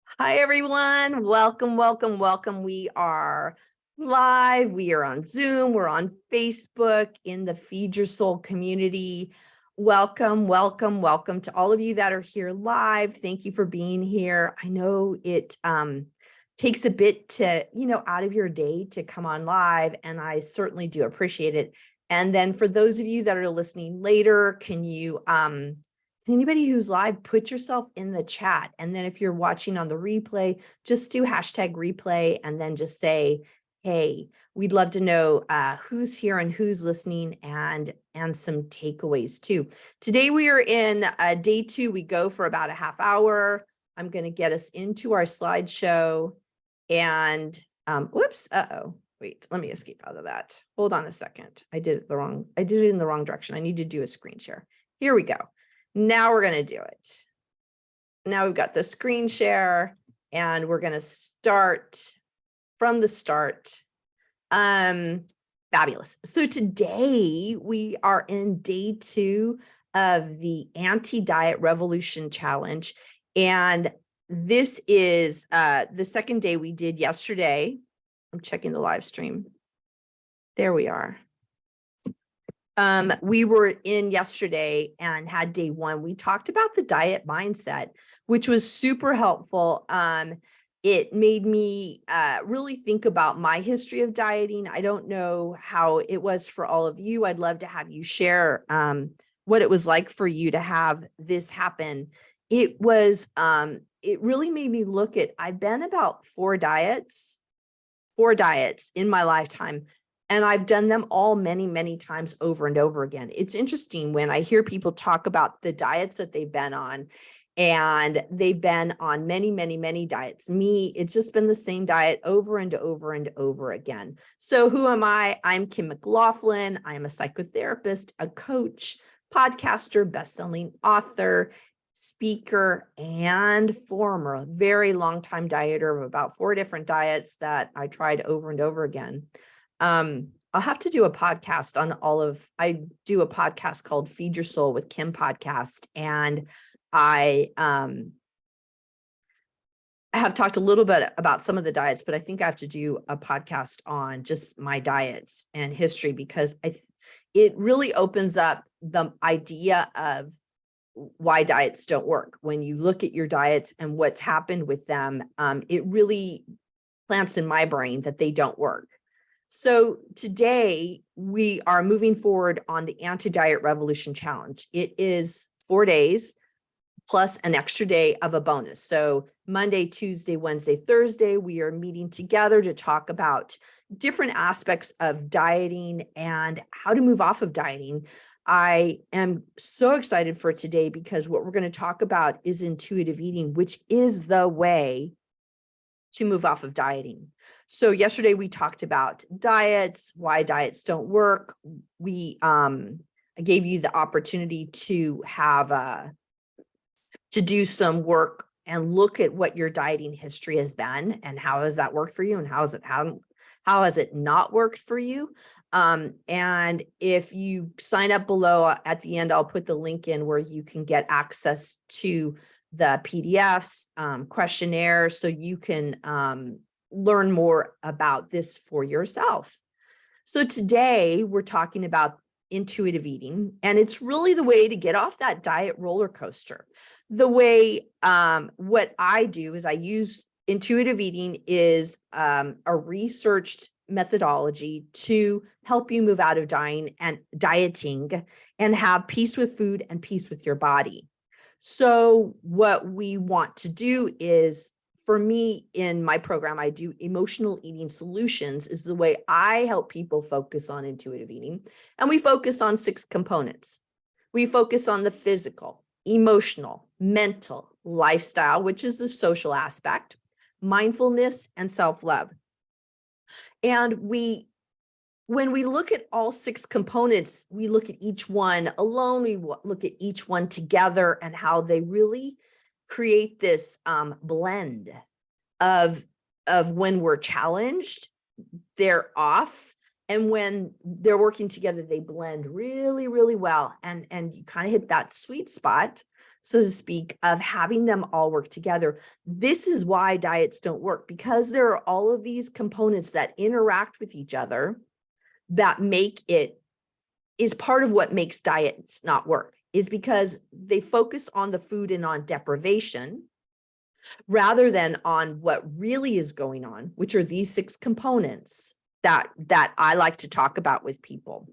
Hi, everyone. Welcome, welcome, welcome. We are live. We are on Zoom. We're on Facebook in the Feed Your Soul community. Welcome, welcome, welcome to all of you that are here live. Thank you for being here. I know it takes a bit to, out of your day to come on live, and I certainly do appreciate it. And then for those of you that are listening later, can anybody who's live, put yourself in the chat. And then if you're watching on the replay, just do hashtag replay and then just say, hey, we'd love to know who's here and who's listening, and some takeaways too. Today we are in day 2. We go for about a half hour. I'm going to get us into our slideshow and wait, let me escape out of that. Hold on a second. I did it in the wrong direction. I need to do a screen share. Here we go. Now we're going to do it. Now we've got the screen share and we're going to start from the start. Fabulous. So today we are in day 2 of the Anti-Diet Revolution Challenge. And this is the second day. We did yesterday. I'm checking the live stream. There we are. We were in yesterday and had day 1. We talked about the diet mindset, which was super helpful. It made me really think about my history of dieting. I don't know how it was for all of you. I'd love to have you share what it was like for you to have this happen. It really made me look at, I've been about 4 diets in my lifetime. And I've done them all many, many times over and over again. It's interesting when I hear people talk about the diets that they've been on, and they've been on many, many, many diets. Me, it's just been the same diet over and over and over again. So who am I? I'm Kim McLaughlin. I am a psychotherapist, a coach, podcaster, best-selling author, speaker, and former very long-time dieter of about 4 different diets that I tried over and over again. I'll have to do a podcast on I do a podcast called Feed Your Soul with Kim podcast. And I have talked a little bit about some of the diets, but I think I have to do a podcast on just my diets and history, because it really opens up the idea of why diets don't work. When you look at your diets and what's happened with them, it really plants in my brain that they don't work. So today we are moving forward on the Anti-Diet Revolution Challenge. It is 4 days plus an extra day of a bonus. So Monday, Tuesday, Wednesday, Thursday, we are meeting together to talk about different aspects of dieting and how to move off of dieting. I am so excited for today because what we're going to talk about is intuitive eating, which is the way to move off of dieting. So yesterday we talked about diets, why diets don't work. I gave you the opportunity to have to do some work and look at what your dieting history has been and how has that worked for you, and how has it not worked for you. And if you sign up below at the end, I'll put the link in where you can get access to the PDFs, questionnaire, so you can learn more about this for yourself. So today we're talking about intuitive eating, and it's really the way to get off that diet roller coaster. The way what I do is I use intuitive eating is a researched methodology to help you move out of dieting and have peace with food and peace with your body. So what we want to do is, for me, in my program, I do emotional eating solutions, is the way I help people focus on intuitive eating. And we focus on 6 components. We focus on the physical, emotional, mental, lifestyle, which is the social aspect, mindfulness, and self-love. And when we look at all 6 components, we look at each one alone, we look at each one together, and how they really create this blend of when we're challenged, they're off, and when they're working together, they blend really, really well. And you kind of hit that sweet spot. so to speak, of having them all work together. This is why diets don't work, because there are all of these components that interact with each other that make it, is part of what makes diets not work, is because they focus on the food and on deprivation rather than on what really is going on, which are these 6 components that I like to talk about with people.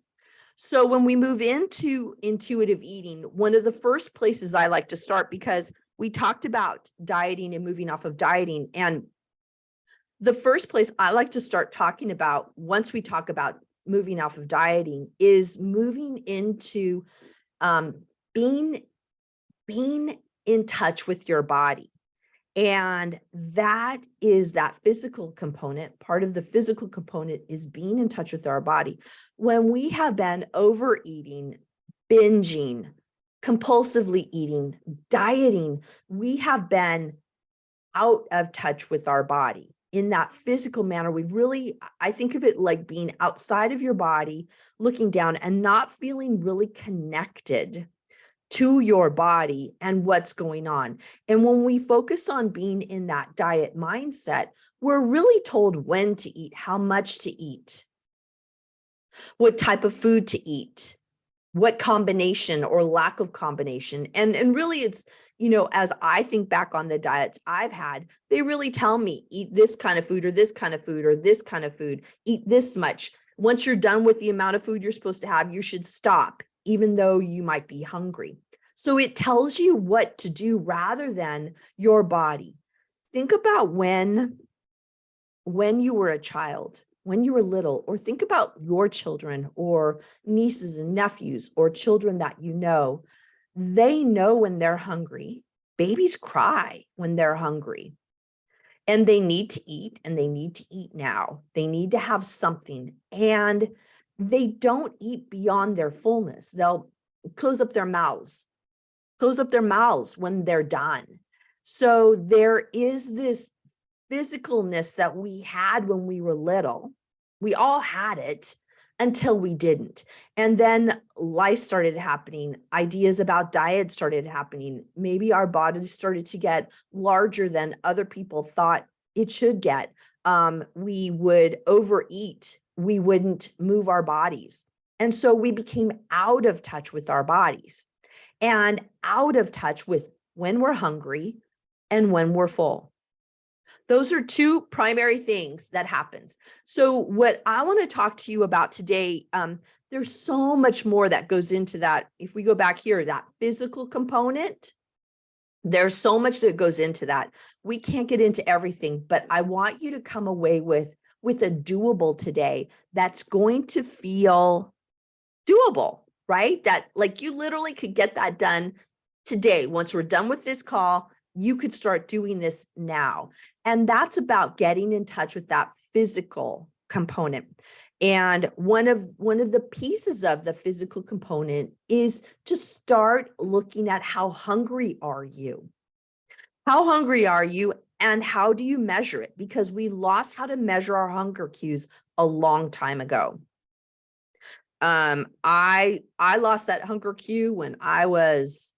So when we move into intuitive eating, one of the first places I like to start, because we talked about dieting and moving off of dieting, and the first place I like to start talking about once we talk about moving off of dieting is moving into being in touch with your body. And that is that physical component. Part of the physical component is being in touch with our body. When we have been overeating, binging, compulsively eating, dieting, we have been out of touch with our body in that physical manner. We've really, I think of it like being outside of your body, looking down and not feeling really connected to your body and what's going on. And when we focus on being in that diet mindset, we're really told when to eat, how much to eat, what type of food to eat, what combination or lack of combination. And really it's, as I think back on the diets I've had, they really tell me, eat this kind of food or this kind of food or this kind of food, eat this much. Once you're done with the amount of food you're supposed to have, you should stop, even though you might be hungry. So it tells you what to do rather than your body. Think about when you were a child, when you were little, or think about your children or nieces and nephews or children that you know. They know when they're hungry. Babies cry when they're hungry. And they need to eat, and they need to eat now. They need to have something. And they don't eat beyond their fullness. They'll close up their mouths when they're done. So there is this physicalness that we had when we were little. We all had it until we didn't. And then life started happening. Ideas about diet started happening. Maybe our bodies started to get larger than other people thought it should get. We would overeat. We wouldn't move our bodies. And so we became out of touch with our bodies and out of touch with when we're hungry and when we're full. Those are 2 primary things that happens. So what I want to talk to you about today, there's so much more that goes into that. If we go back here, that physical component, there's so much that goes into that. We can't get into everything, but I want you to come away with a doable today that's going to feel doable, right? That like you literally could get that done today. Once we're done with this call, you could start doing this now. And that's about getting in touch with that physical component. And one of the pieces of the physical component is to start looking at how hungry are you? How hungry are you and how do you measure it? Because we lost how to measure our hunger cues a long time ago. I lost that hunger cue when I was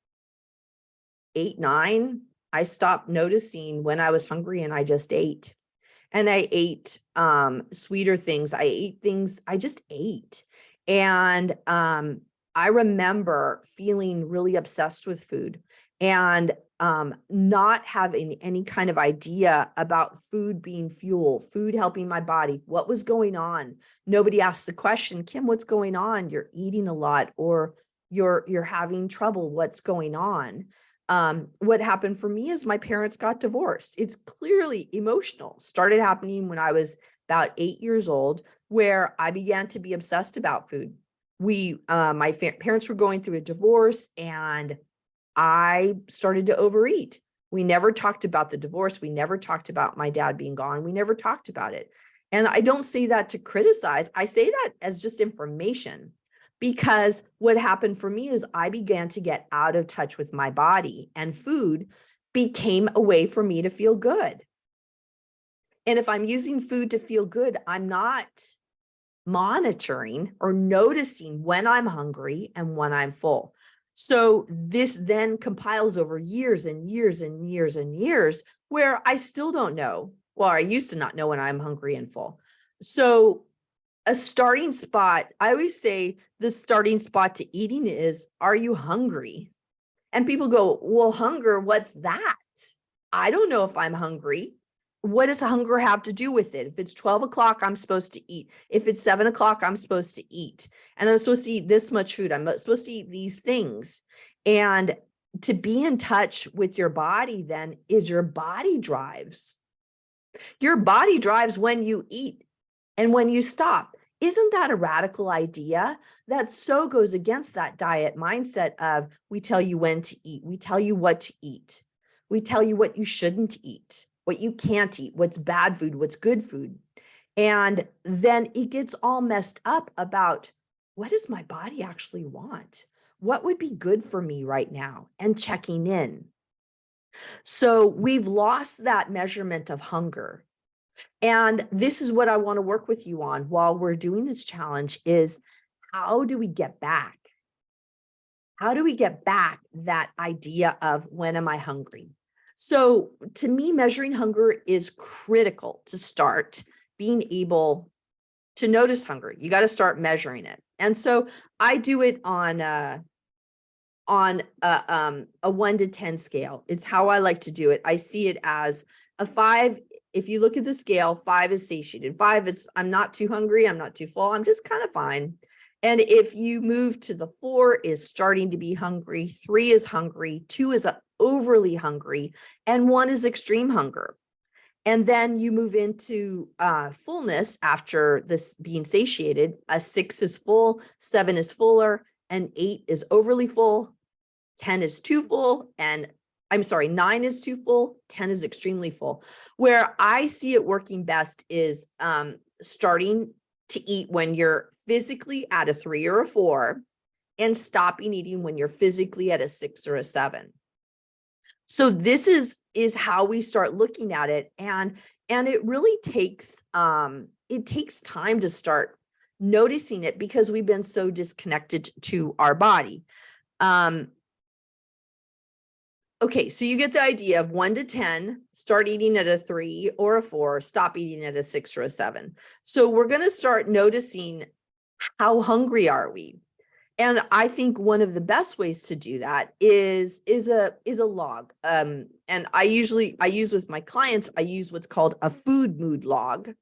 8, 9. I stopped noticing when I was hungry and I just ate. And I ate sweeter things. I ate things, I just ate. And I remember feeling really obsessed with food and not having any kind of idea about food being fuel, food helping my body. What was going on? Nobody asked the question, Kim, what's going on? You're eating a lot, or you're having trouble. What's going on? What happened for me is my parents got divorced. It's clearly emotional. Started happening when I was about 8 years old, where I began to be obsessed about food. My parents were going through a divorce and I started to overeat. We never talked about the divorce. We never talked about my dad being gone. We never talked about it. And I don't say that to criticize. I say that as just information. Because what happened for me is I began to get out of touch with my body, and food became a way for me to feel good. And if I'm using food to feel good, I'm not monitoring or noticing when I'm hungry and when I'm full. So this then compiles over years and years and years and years where I still don't know. Well, I used to not know when I'm hungry and full. So a starting spot, I always say the starting spot to eating is, are you hungry? And people go, well, hunger, what's that? I don't know if I'm hungry. What does hunger have to do with it? If it's 12 o'clock, I'm supposed to eat. If it's 7 o'clock, I'm supposed to eat. And I'm supposed to eat this much food. I'm supposed to eat these things. And to be in touch with your body then is your body drives. Your body drives when you eat and when you stop. Isn't that a radical idea? That so goes against that diet mindset of we tell you when to eat, we tell you what to eat, we tell you what you shouldn't eat, what you can't eat, what's bad food, what's good food. And then it gets all messed up about what does my body actually want? What would be good for me right now? And checking in. So we've lost that measurement of hunger. And this is what I want to work with you on while we're doing this challenge is how do we get back? How do we get back that idea of when am I hungry? So to me, measuring hunger is critical to start being able to notice hunger. You got to start measuring it. And so I do it on a 1 to 10 scale. It's how I like to do it. I see it as a 5. If you look at the scale, 5 is satiated. 5 is I'm not too hungry. I'm not too full. I'm just kind of fine. And if you move to the 4 is starting to be hungry, 3 is hungry, 2 is overly hungry, and 1 is extreme hunger. And then you move into fullness after this being satiated. A 6 is full, 7 is fuller, and 8 is overly full, 10 is too full, and I'm sorry, 9 is too full, 10 is extremely full. Where I see it working best is starting to eat when you're physically at a 3 or a 4 and stopping eating when you're physically at a 6 or a 7. So this is how we start looking at it. And it really takes time to start noticing it because we've been so disconnected to our body. Okay, so you get the idea of 1 to 10, start eating at a 3 or a 4, stop eating at a 6 or a 7. So we're going to start noticing how hungry are we? And I think one of the best ways to do that is a log. And I use with my clients, I use what's called a food mood log.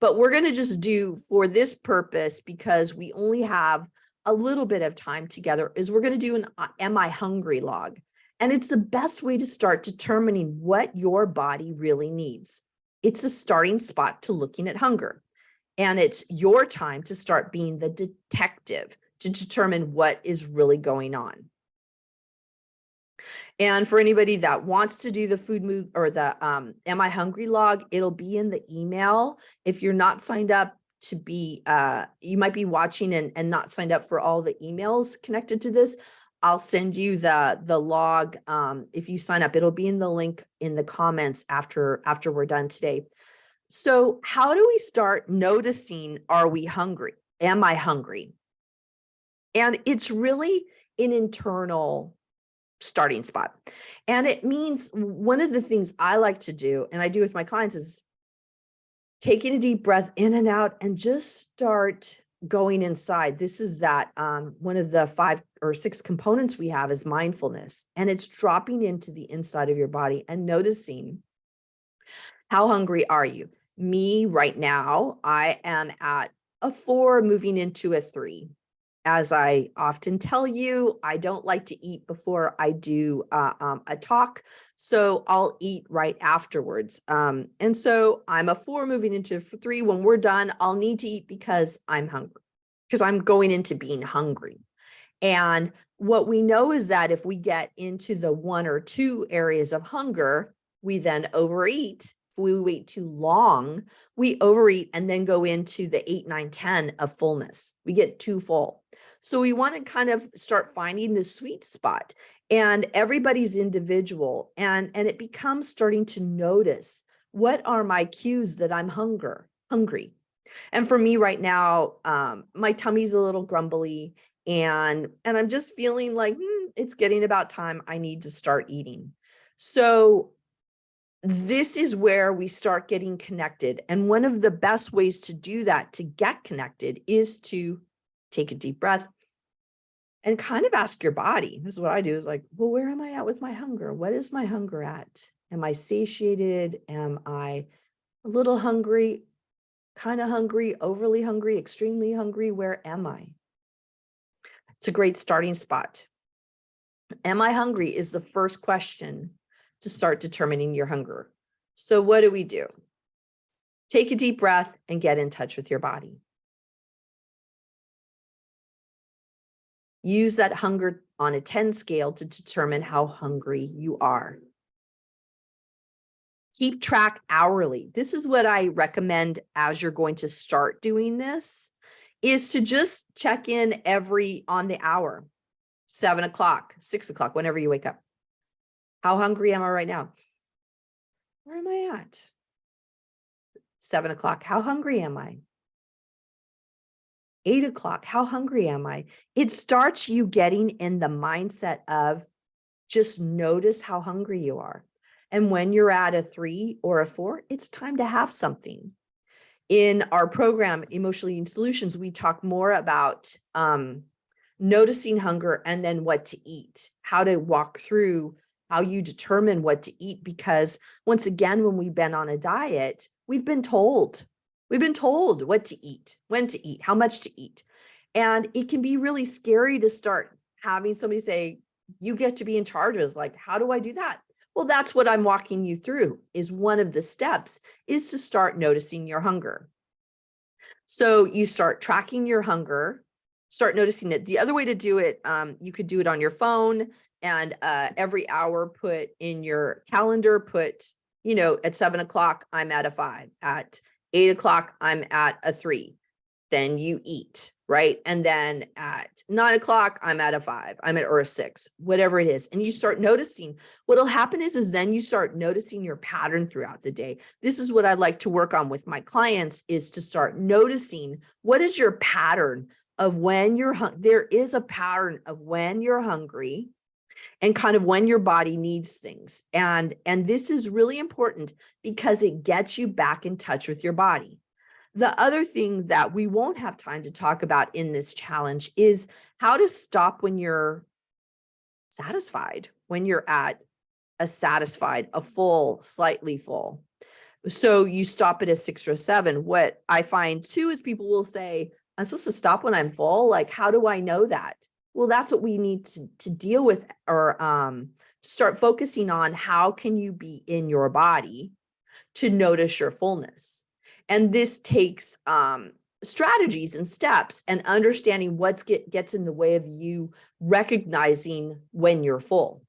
But we're going to just do for this purpose, because we only have a little bit of time together, is we're going to do an am I hungry log. And it's the best way to start determining what your body really needs. It's a starting spot to looking at hunger. And it's your time to start being the detective to determine what is really going on. And for anybody that wants to do the food mood or the am I hungry log, it'll be in the email. If you're not signed up to be, you might be watching and not signed up for all the emails connected to this. I'll send you the log. If you sign up, it'll be in the link in the comments after we're done today. So how do we start noticing, are we hungry? Am I hungry? And it's really an internal starting spot. And it means one of the things I like to do, and I do with my clients, is taking a deep breath in and out and just start going inside. This is that one of the 5 or 6 components we have is mindfulness. And it's dropping into the inside of your body and noticing, how hungry are you? Me right now, I am at a 4 moving into a 3. As I often tell you, I don't like to eat before I do a talk, so I'll eat right afterwards. And so I'm a 4 moving into 3. When we're done, I'll need to eat because I'm hungry, because I'm going into being hungry. And what we know is that if we get into the 1 or 2 areas of hunger, we then overeat. If we wait too long, we overeat and then go into the 8, 9, 10 of fullness. We get too full. So we want to kind of start finding the sweet spot, and everybody's individual. And it becomes starting to notice, what are my cues that I'm hungry? And for me right now, my tummy's a little grumbly, and I'm just feeling like it's getting about time I need to start eating. So this is where we start getting connected. And one of the best ways to do that, to get connected, is to take a deep breath and kind of ask your body. This is what I do, is like, well, where am I at with my hunger? What is my hunger at? Am I satiated? Am I a little hungry, kind of hungry, overly hungry, extremely hungry? Where am I? It's a great starting spot. Am I hungry is the first question to start determining your hunger. So what do? Take a deep breath and get in touch with your body. Use that hunger on a 10 scale to determine how hungry you are. Keep track hourly. This is what I recommend as you're going to start doing this, is to just check in on the hour, 7 o'clock, 6 o'clock, whenever you wake up. How hungry am I right now? Where am I at? 7 o'clock. How hungry am I? 8 o'clock. How hungry am I? It starts you getting in the mindset of just notice how hungry you are. And when you're at a 3 or a 4, it's time to have something. In our program, Emotional Eating Solutions, we talk more about noticing hunger and then what to eat, how to walk through how you determine what to eat. Because once again, when we've been on a diet, we've been told what to eat, when to eat, how much to eat. And it can be really scary to start having somebody say, you get to be in charge. It's like, how do I do that? Well, that's what I'm walking you through, is one of the steps is to start noticing your hunger. So you start tracking your hunger, start noticing it. The other way to do it, you could do it on your phone, and every hour put in your calendar, at 7 o'clock, I'm at a 5, at 8 o'clock, I'm at a 3. Then you eat, right? And then at 9 o'clock, I'm at a 5, or a 6, whatever it is. And you start noticing. What'll happen is then you start noticing your pattern throughout the day. This is what I like to work on with my clients, is to start noticing what is your pattern of when there is a pattern of when you're hungry and kind of when your body needs things. And this is really important because it gets you back in touch with your body. The other thing that we won't have time to talk about in this challenge is how to stop when you're satisfied, when you're at a satisfied, a full, slightly full. So you stop at a 6 or 7. What I find too is people will say, I'm supposed to stop when I'm full. Like, how do I know that? Well, that's what we need to deal with, or start focusing on. How can you be in your body to notice your fullness? And this takes strategies and steps and understanding what gets in the way of you recognizing when you're full.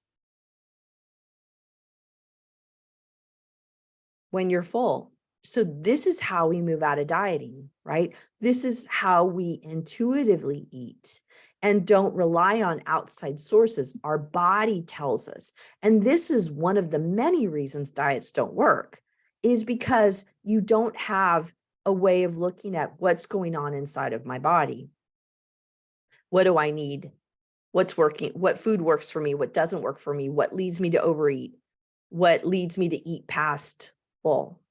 When you're full. So this is how we move out of dieting, right? This is how we intuitively eat and don't rely on outside sources. Our body tells us. And this is one of the many reasons diets don't work, is because you don't have a way of looking at what's going on inside of my body. What do I need? What's working? What food works for me? What doesn't work for me? What leads me to overeat? What leads me to eat past full?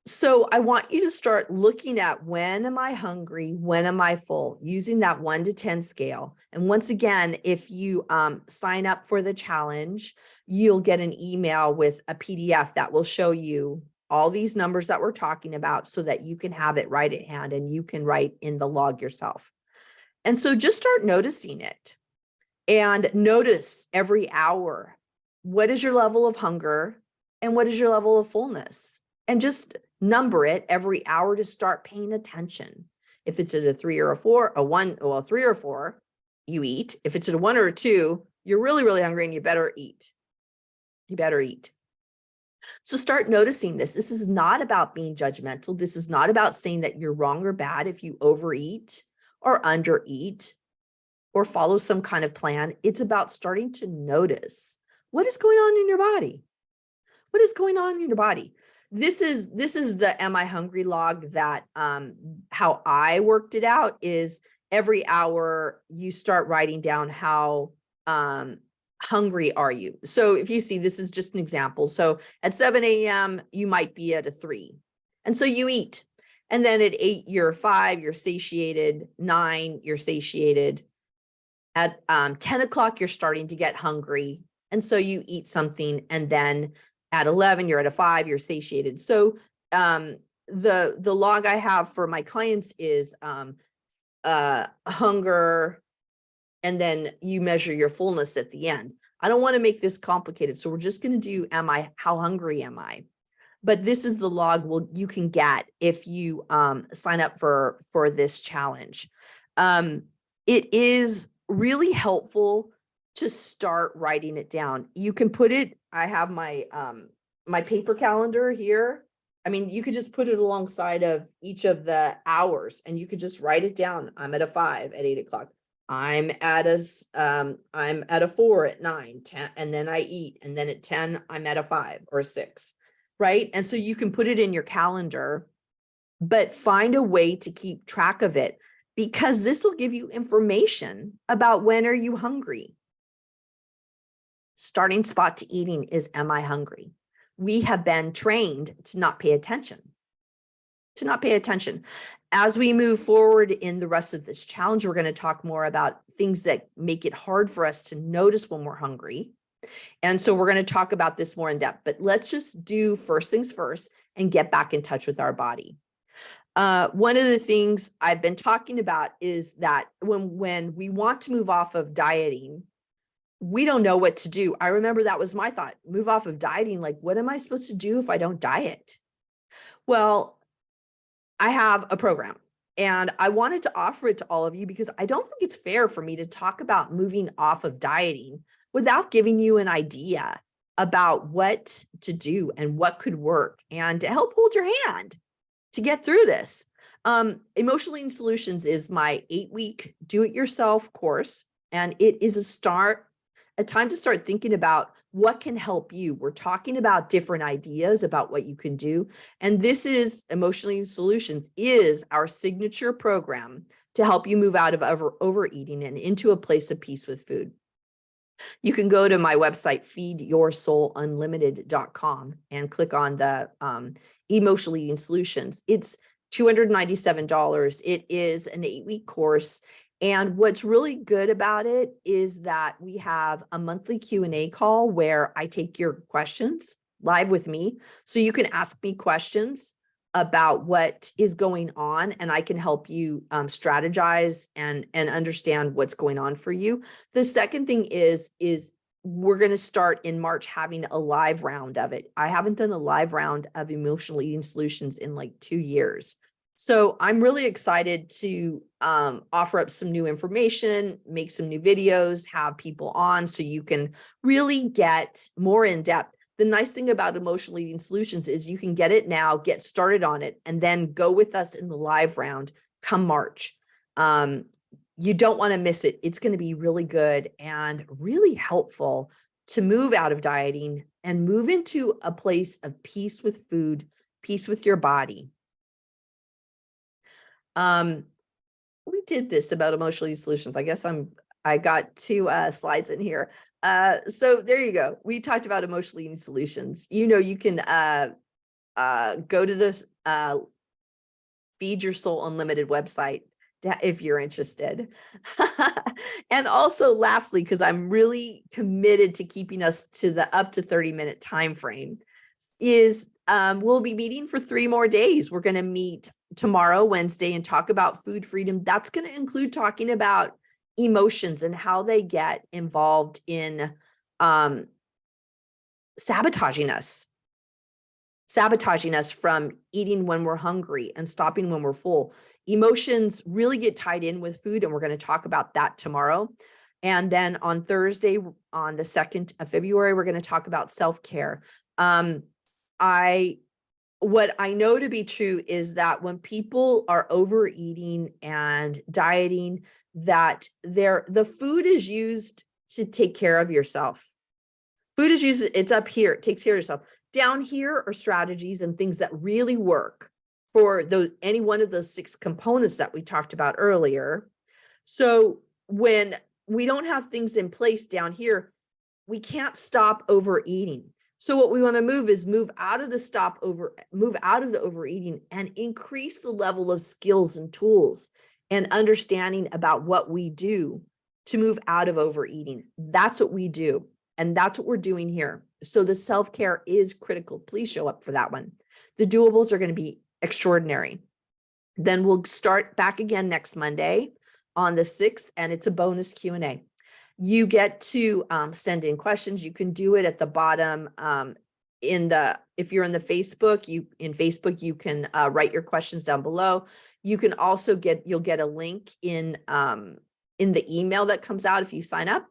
So I want you to start looking at, when am I hungry? When am I full? Using that 1 to 10 scale. And once again, if you sign up for the challenge, you'll get an email with a PDF that will show you all these numbers that we're talking about, so that you can have it right at hand and you can write in the log yourself. And so just start noticing it, and notice every hour, what is your level of hunger and what is your level of fullness? And just number it every hour to start paying attention. If it's at a 3 or a 4, a 1, well, 3 or 4, you eat. If it's at a 1 or a 2, you're really, really hungry and you better eat. You better eat. So start noticing this. This is not about being judgmental. This is not about saying that you're wrong or bad if you overeat or undereat or follow some kind of plan. It's about starting to notice what is going on in your body. What is going on in your body? This is the Am I Hungry log that how I worked it out is every hour you start writing down how hungry are you. So if you see, this is just an example. So at 7 a.m., you might be at a 3. And so you eat. And then at 8, you're 5, you're satiated. 9, you're satiated. At 10 o'clock, you're starting to get hungry. And so you eat something. And then at 11, you're at a 5, you're satiated. So the log I have for my clients is hunger, and then you measure your fullness at the end. I don't want to make this complicated. So we're just going to do, how hungry am I? But this is the log you can get if you sign up for this challenge. It is really helpful to start writing it down. You can put it, I have my my paper calendar here. I mean, you could just put it alongside of each of the hours and you could just write it down. I'm at a 5 at 8 o'clock. I'm at a 4 at 9, 10, and then I eat. And then at 10, I'm at a 5 or a 6, right? And so you can put it in your calendar, but find a way to keep track of it, because this will give you information about when are you hungry. Starting spot to eating is, am I hungry? We have been trained to not pay attention. As we move forward in the rest of this challenge, we're going to talk more about things that make it hard for us to notice when we're hungry. And so we're going to talk about this more in depth, but let's just do first things first and get back in touch with our body. One of the things I've been talking about is that when we want to move off of dieting, we don't know what to do. I remember that was my thought, move off of dieting. Like, what am I supposed to do if I don't diet? Well, I have a program and I wanted to offer it to all of you because I don't think it's fair for me to talk about moving off of dieting without giving you an idea about what to do and what could work and to help hold your hand to get through this. Emotional Eating Solutions is my 8-week do-it-yourself course, and it is a time to start thinking about what can help you. We're talking about different ideas about what you can do. And this is Emotional Eating Solutions is our signature program to help you move out of overeating and into a place of peace with food. You can go to my website, feedyoursoulunlimited.com, and click on the Emotional Eating Solutions. It's $297. It is an 8-week course. And what's really good about it is that we have a monthly Q&A call where I take your questions live with me. So you can ask me questions about what is going on, and I can help you strategize and understand what's going on for you. The second thing is we're going to start in March having a live round of it. I haven't done a live round of Emotional Eating Solutions in like 2 years. So I'm really excited to offer up some new information, make some new videos, have people on so you can really get more in depth. The nice thing about Emotional Eating Solutions is you can get it now, get started on it, and then go with us in the live round come March. You don't want to miss it. It's going to be really good and really helpful to move out of dieting and move into a place of peace with food, peace with your body. We did this about Emotional Eating Solutions. I guess I got 2 slides in here. So there you go. We talked about Emotional Eating Solutions. You can go to this Feed Your Soul Unlimited website if you're interested. And also lastly, because I'm really committed to keeping us to the up to 30-minute time frame, is we'll be meeting for 3 more days. We're going to meet tomorrow, Wednesday, and talk about food freedom. That's going to include talking about emotions and how they get involved in sabotaging us from eating when we're hungry and stopping when we're full. Emotions really get tied in with food, and we're going to talk about that tomorrow. And then on Thursday, on the 2nd of February, we're going to talk about self-care. What I know to be true is that when people are overeating and dieting, that the food is used to take care of yourself. Food is used, it's up here, it takes care of yourself. Down here are strategies and things that really work for any one of those 6 components that we talked about earlier. So when we don't have things in place down here, we can't stop overeating. So what we want to move out of the overeating and increase the level of skills and tools and understanding about what we do to move out of overeating. That's what we do. And that's what we're doing here. So the self-care is critical. Please show up for that one. The doables are going to be extraordinary. Then we'll start back again next Monday on the 6th, and it's a bonus Q&A. You get to send in questions. You can do it at the bottom if you're in the Facebook, you can write your questions down below. You can also you'll get a link in the email that comes out if you sign up.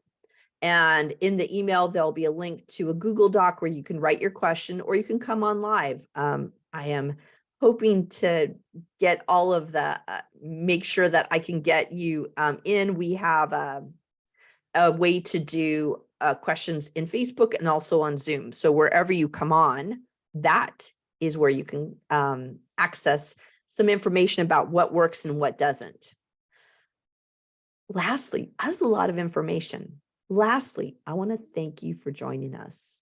And in the email, there'll be a link to a Google Doc where you can write your question, or you can come on live. I am hoping to get all of the, make sure that I can get you in. We have a way to do questions in Facebook and also on Zoom. So wherever you come on, that is where you can access some information about what works and what doesn't. Lastly, that's a lot of information. Lastly, I want to thank you for joining us.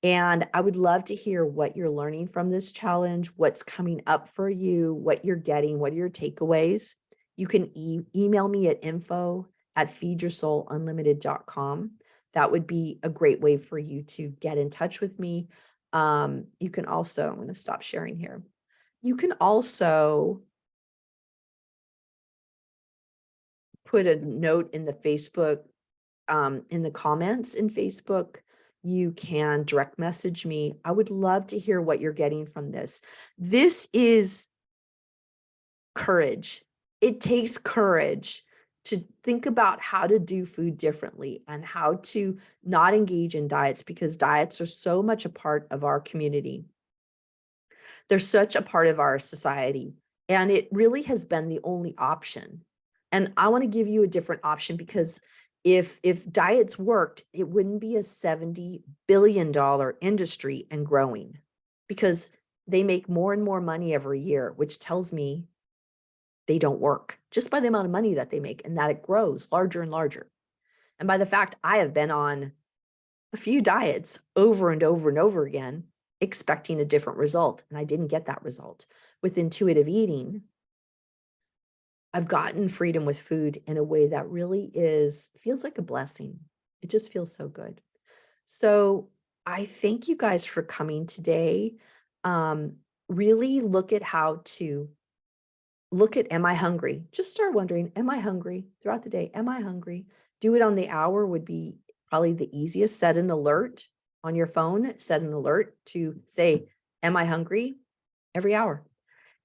And I would love to hear what you're learning from this challenge, what's coming up for you, what you're getting, what are your takeaways. You can email me at info@feedyoursoulunlimited.com. That would be a great way for you to get in touch with me. You can also, I'm going to stop sharing here. You can also put a note in the Facebook, in the comments in Facebook. You can direct message me. I would love to hear what you're getting from this. This is courage. It takes courage to think about how to do food differently and how to not engage in diets, because diets are so much a part of our community. They're such a part of our society, and it really has been the only option. And I want to give you a different option, because if diets worked, it wouldn't be a $70 billion industry and growing, because they make more and more money every year, which tells me they don't work just by the amount of money that they make, and that it grows larger and larger. And by the fact I have been on a few diets over and over and over again, expecting a different result, and I didn't get that result. With intuitive eating, I've gotten freedom with food in a way that really feels like a blessing. It just feels so good. So I thank you guys for coming today. Really look at am I hungry? Just start wondering, am I hungry throughout the day? Am I hungry? Do it on the hour would be probably the easiest. Set an alert on your phone, set an alert to say, am I hungry? Every hour.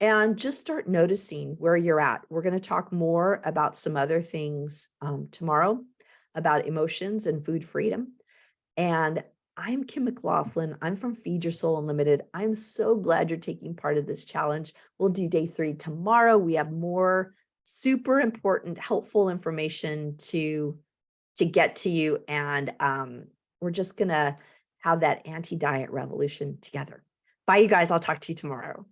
And just start noticing where you're at. We're going to talk more about some other things tomorrow about emotions and food freedom. And I'm Kim McLaughlin. I'm from Feed Your Soul Unlimited. I'm so glad you're taking part of this challenge. We'll do day 3 tomorrow. We have more super important, helpful information to get to you. And we're just going to have that anti-diet revolution together. Bye, you guys. I'll talk to you tomorrow.